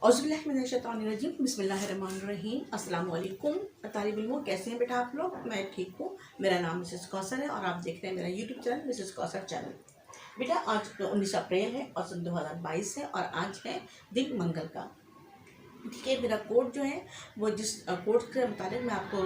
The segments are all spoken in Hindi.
औज़ुबिल्लाहिमिनश्शैतानिर्रजीम बिस्मिल्लाहिर्रहमानिर्रहीम। अस्सलाम वालेकुम तालिब इल्मों, कैसे हैं बेटा आप लोग? मैं ठीक हूँ। मेरा नाम मिसेस कौसर है और आप देख रहे हैं मेरा YouTube channel Mrs Kausar channel. बेटा आज 19 अप्रैल है और सन 2022 है और आज है दिन मंगल का। ठीक है, मेरा कोड जो है वो जिस कोड के मुताबिक मैं आपको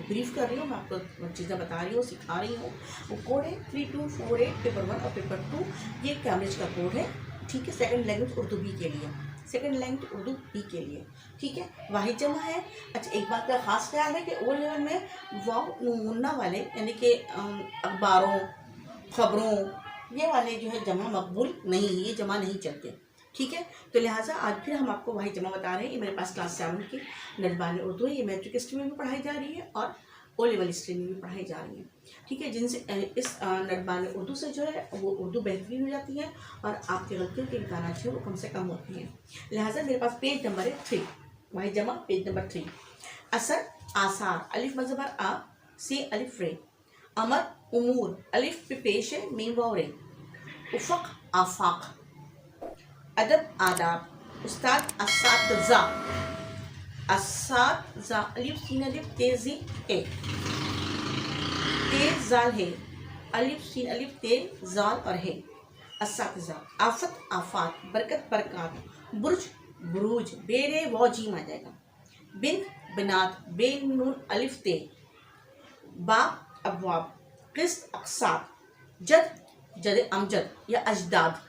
ब्रीफ कर रही हूँ, मैं आपको चीज़ें बता रही हूँ, सिखा रही हूँ। वो कोड है 3248 पेपर 1 और पेपर 2। ये कैम्ब्रिज का कोड है। ठीक है, सेकंड लैंग्वेज उर्दू बी के लिए, सेकंड लैंग्वेज उर्दू बी के लिए। ठीक है, वाहिद जमा है। अच्छा, एक बात का खास ख्याल है कि ओ लेवल में वाव मुन्ना वाले यानी कि अखबारों, खबरों, ये वाले जो है जमा मकबूल नहीं, ये जमा नहीं चलते। ठीक है, तो लिहाजा आज फिर हम आपको वाहिद जमा बता रहे हैं। ये मेरे पास क्लास 7 की नजबान उर्दू है। ये मैट्रिक स्ट्रीम में भी पढ़ाई जा रही है और ओ लेवल स्ट्रीम में भी पढ़ाई जा रही है। ठीक है, जिनसे इस नजबान उर्दू से जो है वो उर्दू बेहतरीन हो जाती है और आपकी गलतियों के इम्कान जो है वो कम से कम होती हैं। लिहाजा मेरे पास पेज नंबर है 3, वाहिद जमा पेज नंबर 3। असर आसार, अलिफ मज़बर आ से अलिफ रे। अमर उमूर, अलिफ पे पेश है मीम वाव रे। उफ़क़ आफाक। अदब आदाब, उस्ताद असातिज़ा, असातिज़ा अलिफ सीन अलिफ तेजी ए, तेज जाल है, अलिफ सीन अलिफ तेज जाल और है। असातिज़ा। आफत आफात, बरकत बरक़ात, बुर्ज बुरूज, बेरे वो जीम आ जाएगा। बिन बिनात, बेन नून अलिफ ते, बाब अबवाब, क़िस्त अक़सात, जद जद अमजद या अजदाद,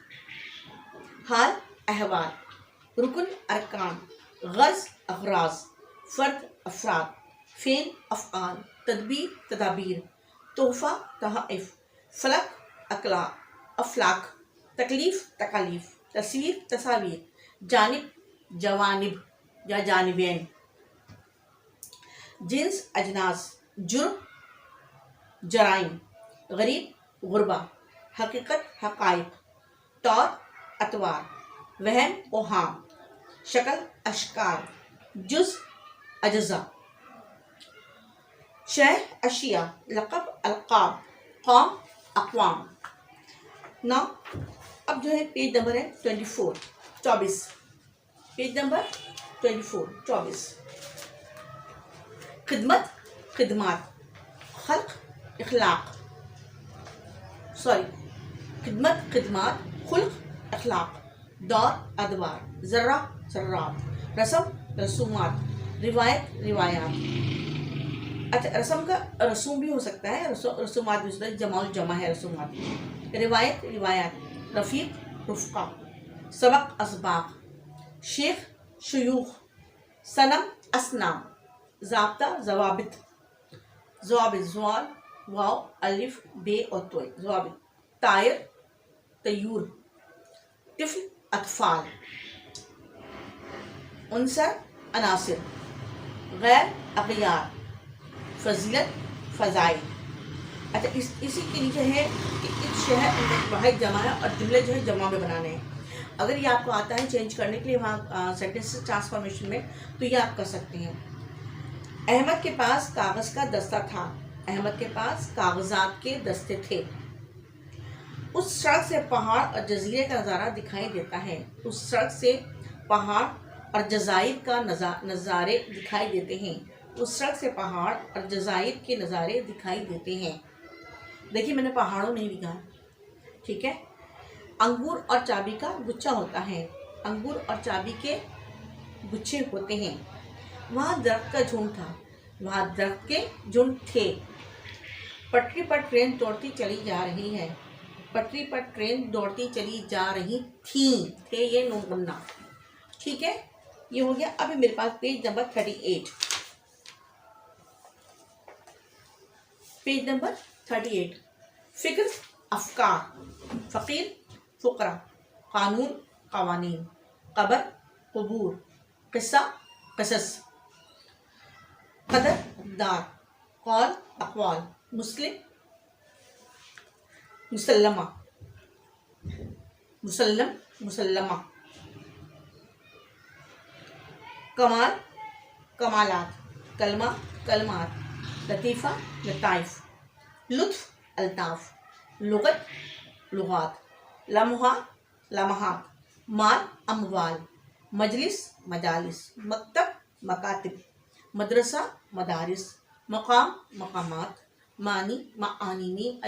हाल अहवाल, रुकन अरकान, गर्ज अगराज, फ़र्द अफराद, फ़ेल अफ़आल, तदबीर तदाबीर, तोहफ़ा तहाइफ़, फ़लक अफ़लाक, तकलीफ़ तकालीफ़, तस्वीर तस्वीर, जानिब जवानिब या जानिबैन, जिन्स अजनास, जुर्म जराइम, गरीब गुरबा, हकीकत हक़ाइक़, तौर अतवार, वहम ओहाम, शक्ल अशकार, जुज़ अज्ज़ा, शय अशिया, लक़ब अलक़ाब, कौम अक़वाम। ना अब जो है पेज नंबर है 24, पेज नंबर 24। खिदमत खिदमात, खल्क़ इख़लाक़, खिदमत खिदमात, खुल्क़ अखलाक, दौर अदवार, ज़र्रा ज़र्रात, रस्म रसूमात, रिवायत रिवायात। अच्छा, रस्म का रसूम भी हो सकता है, रसूमात भी हो सकता है, जमाउल जमा है रसूमात। रिवायत रिवायात, रफ़ीक रुफ़क़ा, सबक असबाक, शेख शयूख, सनम असनाम, ज़ाब्ता ज़वाबित, ज़वाबित ज़वाल वाव अलिफ बे और तोय ज़वाबित, तायर तयूर, तिफ़्ल अतफ़ाल, उनसर अनासिर, गैर अग़यार, फ़ज़ीलत फ़ज़ाइल। अच्छा, इसी के नीचे है कि इस शहर वाहिद जमा है और जुमले जो है जमा में बनाने हैं। अगर ये आपको आता है चेंज करने के लिए वहाँ सेंटेंस ट्रांसफॉर्मेशन में, तो ये आप कर सकते हैं। अहमद के पास कागज़ का दस्ता था, अहमद के पास कागज़ात के दस्ते थे। उस सड़क से पहाड़ और जजीरे का नज़ारा दिखाई देता है, उस सड़क से पहाड़ और जज़ाइर का नज़ारे दिखाई देते हैं, उस सड़क से पहाड़ और जज़ाइर के नज़ारे दिखाई देते हैं। देखिए, मैंने पहाड़ों नहीं लिखा, ठीक है। अंगूर और चाबी का गुच्छा होता है, अंगूर और चाबी के गुच्छे होते हैं। वहाँ दरख्त का झुंड था, वहाँ दरख्त के झुंड थे। पटरी पर ट्रेन दौड़ती चली जा रही है, पटरी पर ट्रेन दौड़ती चली जा रही थी, थे ये नून गुन्ना। ठीक है, ये हो गया। अभी मेरे पास पेज नंबर 38, पेज नंबर 38। फ़िक्र अफ़कार, फ़कीर फ़ुक़रा, क़ानून क़वानीन, क़ब्र क़ुबूर, क़िस्सा क़सस, क़दर दार, क़ौल अक़वाल, मुस्लिम मुसल्लमा, मुसल्लम मुसल्लमा, कमाल कमालात, कलमा कलमात, लतीफ़ा लताइफ़, लुत्फ़ अल्ताफ़, लुग़त लुग़ात, लम्हा लम्हात, माल अमवाल, मजलिस मजालिस, मकतब मकातिब, मदरसा मदारिस, मकाम मकामात, मानी मानी,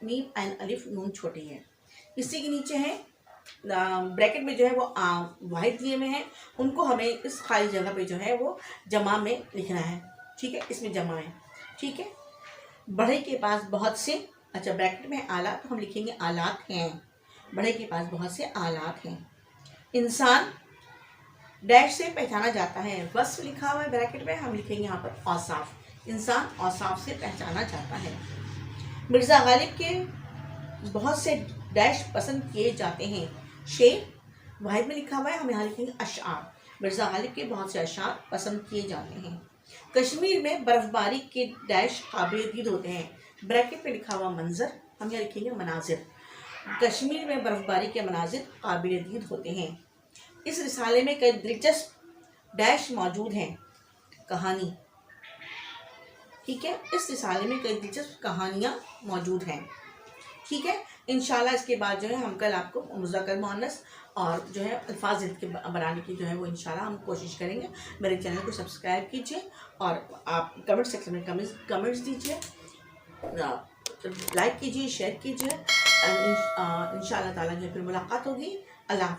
मीम एन अलिफ नून छोटी है। इसी के नीचे है ब्रैकेट में जो है वो वाहिद दिए में है, उनको हमें इस खाली जगह पे जो है वो जमा में लिखना है। ठीक है, इसमें जमा है। ठीक है, बढ़े के पास बहुत से, अच्छा ब्रैकेट में आला तो हम लिखेंगे आलात हैं, बढ़े के पास बहुत से आलात हैं। इंसान डैश से पहचाना जाता है, वस्फ लिखा हुआ है ब्रैकेट में, हम लिखेंगे यहाँ पर औसाफ, इंसान औसाफ से पहचाना जाता है। मिर्ज़ा गालिब के बहुत से डैश पसंद किए जाते हैं, शेर वाहिद में लिखा हुआ है, हम यहाँ लिखेंगे अशार, मिर्ज़ा गालिब के बहुत से अशार पसंद किए जाते हैं। कश्मीर में बर्फबारी के डैश काबिल दीद होते हैं, ब्रैकेट में लिखा हुआ मंजर, हम यहाँ लिखेंगे मनाजिर, कश्मीर में बर्फबारी के मनाजिर काबिल दीद होते हैं। इस रिसाले में कई दिलचस्प डैश मौजूद हैं, कहानी। ठीक है, इस रिसाले में कई दिलचस्प कहानियाँ मौजूद हैं। ठीक है, इंशाल्लाह इसके बाद जो है हम कल आपको मुज़क्कर मुअन्नस और जो है अल्फाज के बनाने की जो है वो इंशाल्लाह हम कोशिश करेंगे। मेरे चैनल को सब्सक्राइब कीजिए और आप कमेंट सेक्शन में कमेंट्स दीजिए, लाइक कीजिए, शेयर कीजिए। इंशाल्लाह ताला जो फिर मुलाकात होगी। अल्लाह।